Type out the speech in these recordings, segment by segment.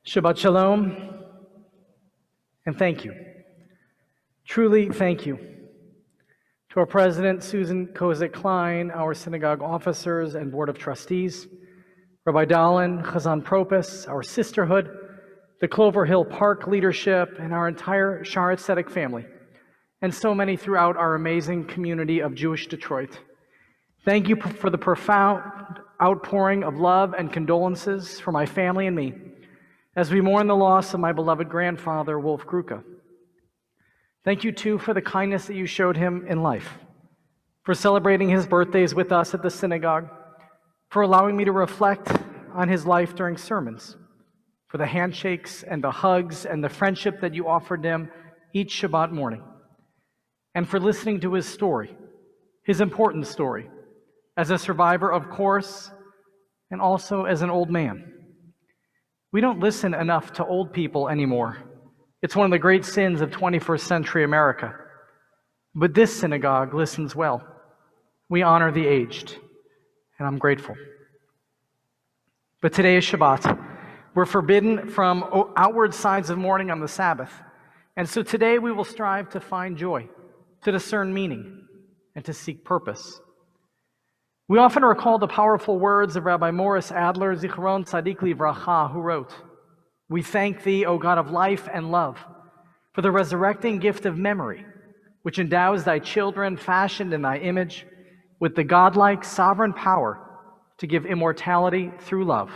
Shabbat Shalom, and thank you. Truly, thank you. To our President, Susan Kozak-Klein, our synagogue officers and Board of Trustees, Rabbi Dallin, Chazan Propus, our sisterhood, the Clover Hill Park leadership, and our entire Shaarey Zedek family, and so many throughout our amazing community of Jewish Detroit. Thank you for the profound outpouring of love and condolences for my family and me as we mourn the loss of my beloved grandfather, Wolf Gruka. Thank you, too, for the kindness that you showed him in life, for celebrating his birthdays with us at the synagogue, for allowing me to reflect on his life during sermons, for the handshakes and the hugs and the friendship that you offered him each Shabbat morning, and for listening to his story, his important story, as a survivor, of course, and also as an old man. We don't listen enough to old people anymore. It's one of the great sins of 21st century America. But this synagogue listens well. We honor the aged, and I'm grateful. But today is Shabbat. We're forbidden from outward signs of mourning on the Sabbath. And so today we will strive to find joy, to discern meaning, and to seek purpose. We often recall the powerful words of Rabbi Morris Adler, Zichron Tzadik Livracha, who wrote, "We thank thee, O God of life and love, for the resurrecting gift of memory, which endows thy children fashioned in thy image with the godlike sovereign power to give immortality through love."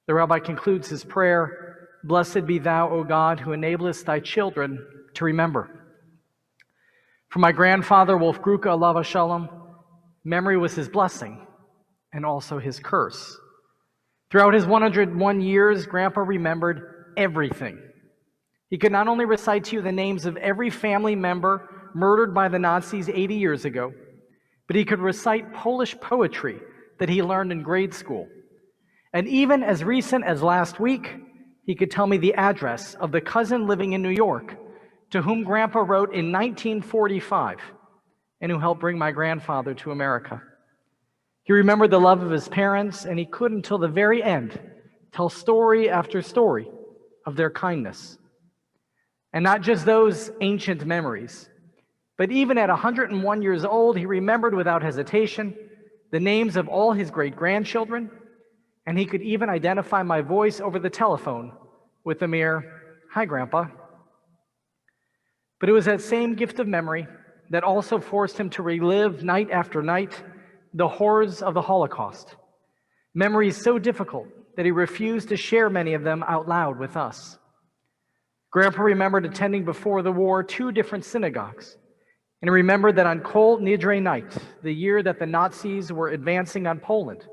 The rabbi concludes his prayer, "Blessed be thou, O God, who enablest thy children to remember." For my grandfather, Wolf Gruka, alav shalom, memory was his blessing and also his curse. Throughout his 101 years, Grandpa remembered everything. He could not only recite to you the names of every family member murdered by the Nazis 80 years ago, but he could recite Polish poetry that he learned in grade school. And even as recent as last week, he could tell me the address of the cousin living in New York to whom Grandpa wrote in 1945 and who helped bring my grandfather to America. He remembered the love of his parents, and he could, until the very end, tell story after story of their kindness. And not just those ancient memories, but even at 101 years old, he remembered without hesitation the names of all his great-grandchildren, and he could even identify my voice over the telephone with the mere, "Hi, Grandpa." But it was that same gift of memory that also forced him to relive night after night the horrors of the Holocaust. Memories so difficult that he refused to share many of them out loud with us. Grandpa remembered attending before the war 2 different synagogues, and he remembered that on Kol Nidre night, the year that the Nazis were advancing on Poland,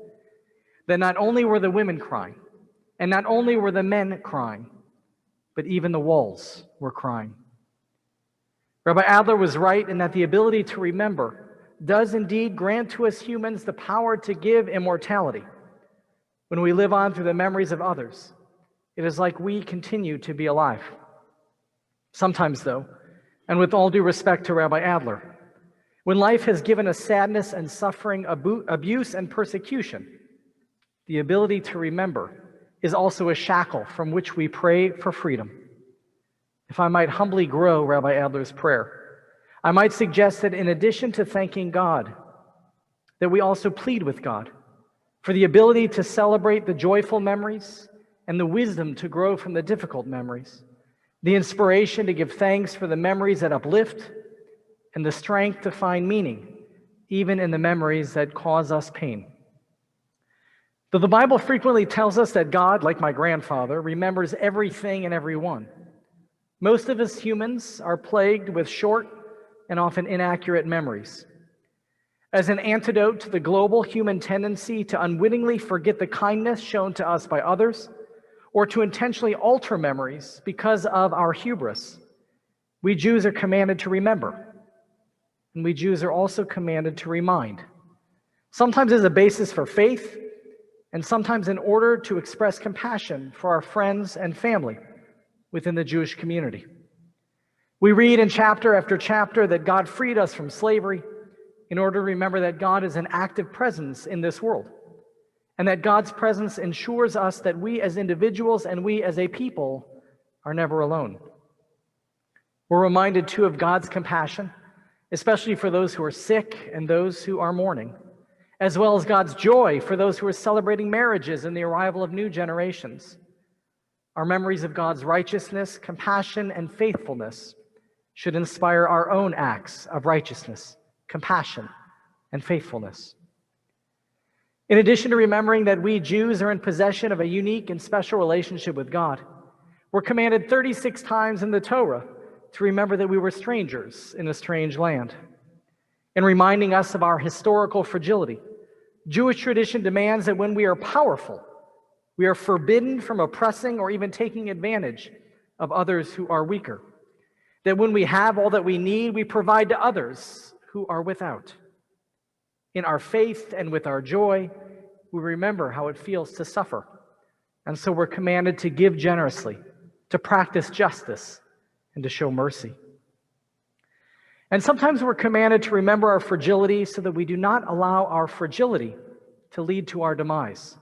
that not only were the women crying, and not only were the men crying, but even the walls were crying. Rabbi Adler was right in that the ability to remember does indeed grant to us humans the power to give immortality. When we live on through the memories of others, it is like we continue to be alive. Sometimes, though, and with all due respect to Rabbi Adler, when life has given us sadness and suffering, abuse and persecution, the ability to remember is also a shackle from which we pray for freedom. If I might humbly grow Rabbi Adler's prayer, I might suggest that in addition to thanking God, that we also plead with God for the ability to celebrate the joyful memories and the wisdom to grow from the difficult memories, the inspiration to give thanks for the memories that uplift, and the strength to find meaning even in the memories that cause us pain. Though the Bible frequently tells us that God, like my grandfather, remembers everything and everyone, most of us humans are plagued with short and often inaccurate memories. As an antidote to the global human tendency to unwittingly forget the kindness shown to us by others, or to intentionally alter memories because of our hubris, we Jews are commanded to remember, and we Jews are also commanded to remind, sometimes as a basis for faith, and sometimes in order to express compassion for our friends and family within the Jewish community. We read in chapter after chapter that God freed us from slavery in order to remember that God is an active presence in this world, and that God's presence ensures us that we as individuals and we as a people are never alone. We're reminded, too, of God's compassion, especially for those who are sick and those who are mourning, as well as God's joy for those who are celebrating marriages and the arrival of new generations. Our memories of God's righteousness, compassion, and faithfulness should inspire our own acts of righteousness, compassion, and faithfulness. In addition to remembering that we Jews are in possession of a unique and special relationship with God, we're commanded 36 times in the Torah to remember that we were strangers in a strange land. In reminding us of our historical fragility, Jewish tradition demands that when we are powerful, we are forbidden from oppressing or even taking advantage of others who are weaker. That when we have all that we need, we provide to others who are without. In our faith and with our joy, we remember how it feels to suffer. And so we're commanded to give generously, to practice justice, and to show mercy. And sometimes we're commanded to remember our fragility so that we do not allow our fragility to lead to our demise.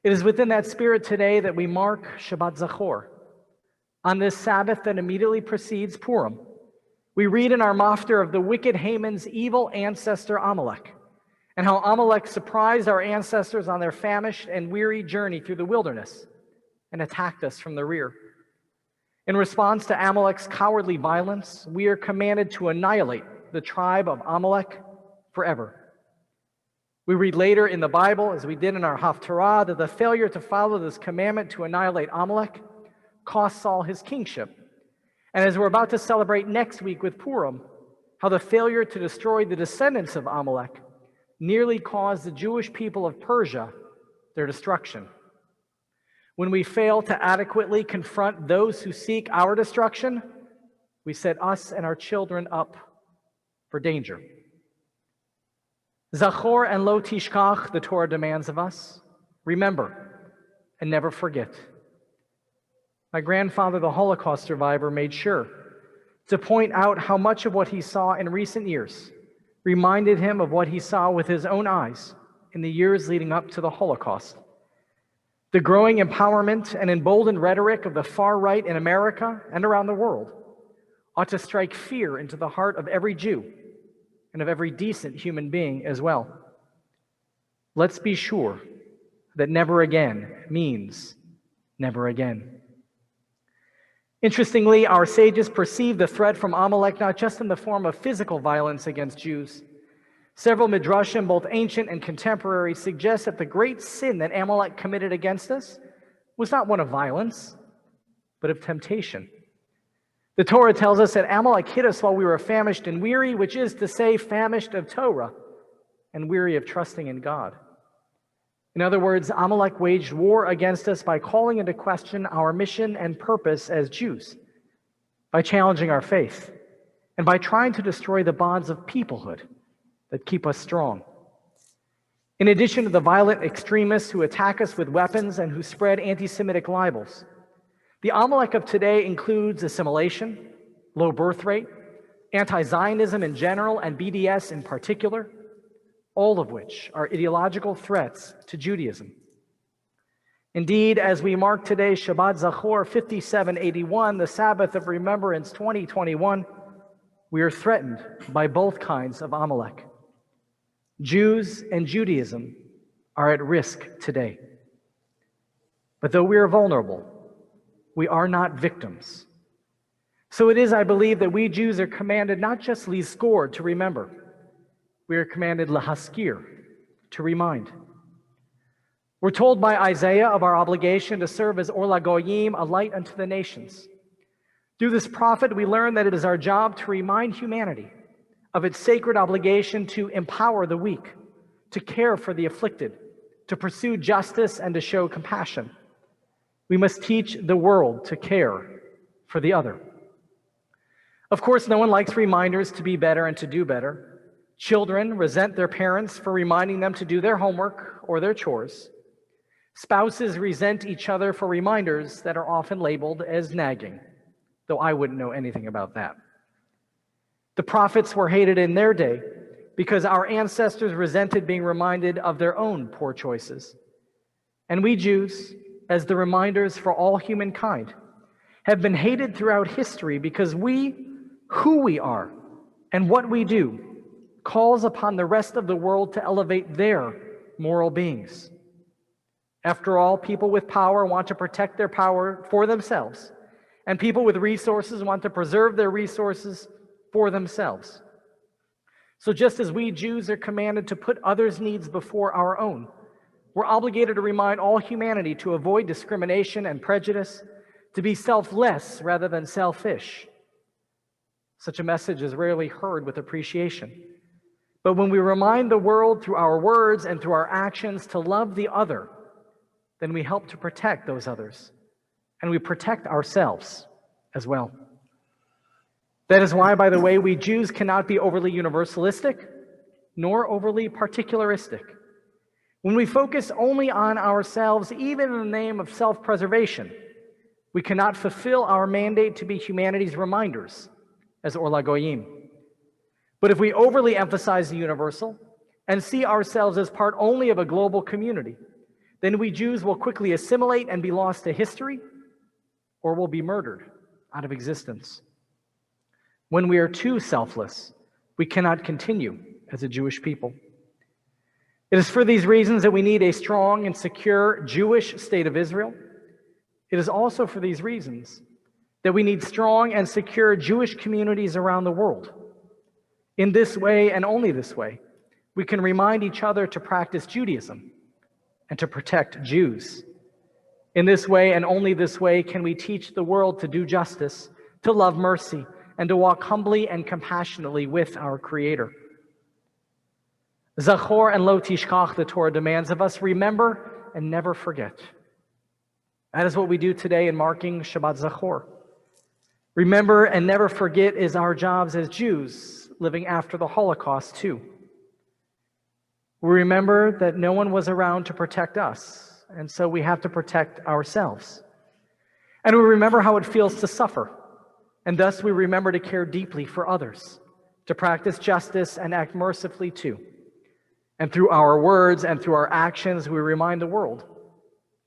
It is within that spirit today that we mark Shabbat Zachor. On this Sabbath that immediately precedes Purim, we read in our Maftir of the wicked Haman's evil ancestor Amalek, and how Amalek surprised our ancestors on their famished and weary journey through the wilderness and attacked us from the rear. In response to Amalek's cowardly violence, we are commanded to annihilate the tribe of Amalek forever. We read later in the Bible, as we did in our Haftarah, that the failure to follow this commandment to annihilate Amalek cost Saul his kingship. And as we're about to celebrate next week with Purim, how the failure to destroy the descendants of Amalek nearly caused the Jewish people of Persia their destruction. When we fail to adequately confront those who seek our destruction, we set us and our children up for danger. Zachor and lo tishkach, the Torah demands of us. Remember and never forget. My grandfather, the Holocaust survivor, made sure to point out how much of what he saw in recent years reminded him of what he saw with his own eyes in the years leading up to the Holocaust. The growing empowerment and emboldened rhetoric of the far right in America and around the world ought to strike fear into the heart of every Jew and of every decent human being as well. Let's be sure that never again means never again. Interestingly, our sages perceive the threat from Amalek not just in the form of physical violence against Jews. Several midrashim, both ancient and contemporary, suggest that the great sin that Amalek committed against us was not one of violence, but of temptation. The Torah tells us that Amalek hit us while we were famished and weary, which is to say, famished of Torah and weary of trusting in God. In other words, Amalek waged war against us by calling into question our mission and purpose as Jews, by challenging our faith, and by trying to destroy the bonds of peoplehood that keep us strong. In addition to the violent extremists who attack us with weapons and who spread anti-Semitic libels, the Amalek of today includes assimilation, low birth rate, anti-Zionism in general and BDS in particular, all of which are ideological threats to Judaism. Indeed, as we mark today Shabbat Zachor 5781, the Sabbath of Remembrance 2021, we are threatened by both kinds of Amalek. Jews and Judaism are at risk today. But though we are vulnerable, we are not victims. So it is, I believe, that we Jews are commanded not just lizkor, to remember. We are commanded lahaskir, to remind. We're told by Isaiah of our obligation to serve as Or LaGoyim, a light unto the nations. Through this prophet, we learn that it is our job to remind humanity of its sacred obligation to empower the weak, to care for the afflicted, to pursue justice, and to show compassion. We must teach the world to care for the other. Of course, no one likes reminders to be better and to do better. Children resent their parents for reminding them to do their homework or their chores. Spouses resent each other for reminders that are often labeled as nagging, though I wouldn't know anything about that. The prophets were hated in their day because our ancestors resented being reminded of their own poor choices. And we Jews, as the reminders for all humankind, have been hated throughout history because who we are and what we do, calls upon the rest of the world to elevate their moral beings. After all, people with power want to protect their power for themselves, and people with resources want to preserve their resources for themselves. So just as we Jews are commanded to put others' needs before our own, we're obligated to remind all humanity to avoid discrimination and prejudice, to be selfless rather than selfish. Such a message is rarely heard with appreciation. But when we remind the world through our words and through our actions to love the other, then we help to protect those others, and we protect ourselves as well. That is why, by the way, we Jews cannot be overly universalistic nor overly particularistic. When we focus only on ourselves, even in the name of self-preservation, we cannot fulfill our mandate to be humanity's reminders as Or LaGoyim. But if we overly emphasize the universal and see ourselves as part only of a global community, then we Jews will quickly assimilate and be lost to history, or will be murdered out of existence. When we are too selfless, we cannot continue as a Jewish people. It is for these reasons that we need a strong and secure Jewish state of Israel. It is also for these reasons that we need strong and secure Jewish communities around the world. In this way, and only this way, we can remind each other to practice Judaism and to protect Jews. In this way, and only this way, can we teach the world to do justice, to love mercy, and to walk humbly and compassionately with our Creator. Zachor and lo tishkach, the Torah demands of us, remember and never forget. That is what we do today in marking Shabbat Zachor. Remember and never forget is our jobs as Jews living after the Holocaust too. We remember that no one was around to protect us, and so we have to protect ourselves. And we remember how it feels to suffer, and thus we remember to care deeply for others, to practice justice and act mercifully too. And through our words and through our actions, we remind the world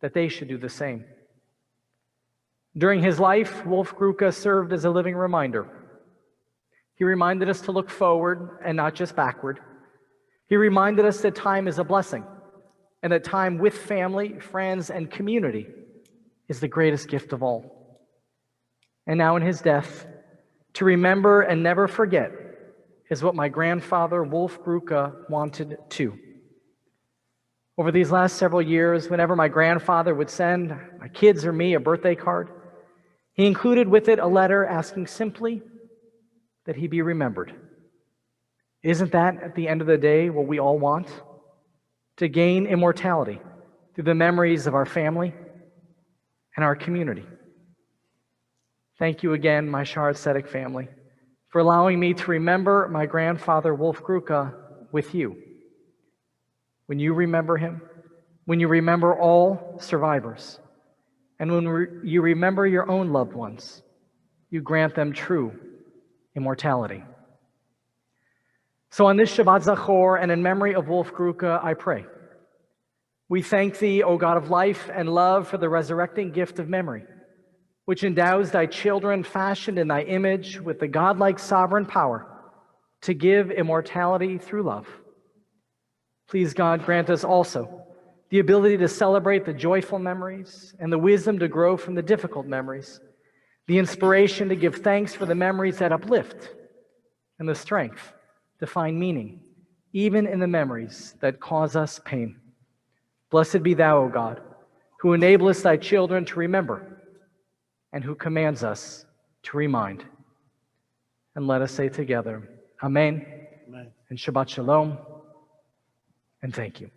that they should do the same. During his life, Wolf Gruka served as a living reminder. He reminded us to look forward and not just backward. He reminded us that time is a blessing, and that time with family, friends, and community is the greatest gift of all. And now in his death, to remember and never forget is what my grandfather, Wolf Gruka, wanted too. Over these last several years, whenever my grandfather would send my kids or me a birthday card, he included with it a letter asking simply that he be remembered. Isn't that, at the end of the day, what we all want? To gain immortality through the memories of our family and our community. Thank you again, my Shaarey Zedek family, for allowing me to remember my grandfather, Wolf Gruka, with you. When you remember him, when you remember all survivors, and when you remember your own loved ones, you grant them true immortality. So on this Shabbat Zachor and in memory of Wolf Gruka, I pray. We thank thee, O God of life and love, for the resurrecting gift of memory, which endows thy children fashioned in thy image with the godlike sovereign power to give immortality through love. Please, God, grant us also the ability to celebrate the joyful memories and the wisdom to grow from the difficult memories, the inspiration to give thanks for the memories that uplift, and the strength to find meaning, even in the memories that cause us pain. Blessed be thou, O God, who enablest thy children to remember and who commands us to remind. And let us say together, Amen, Amen. And Shabbat Shalom, and thank you.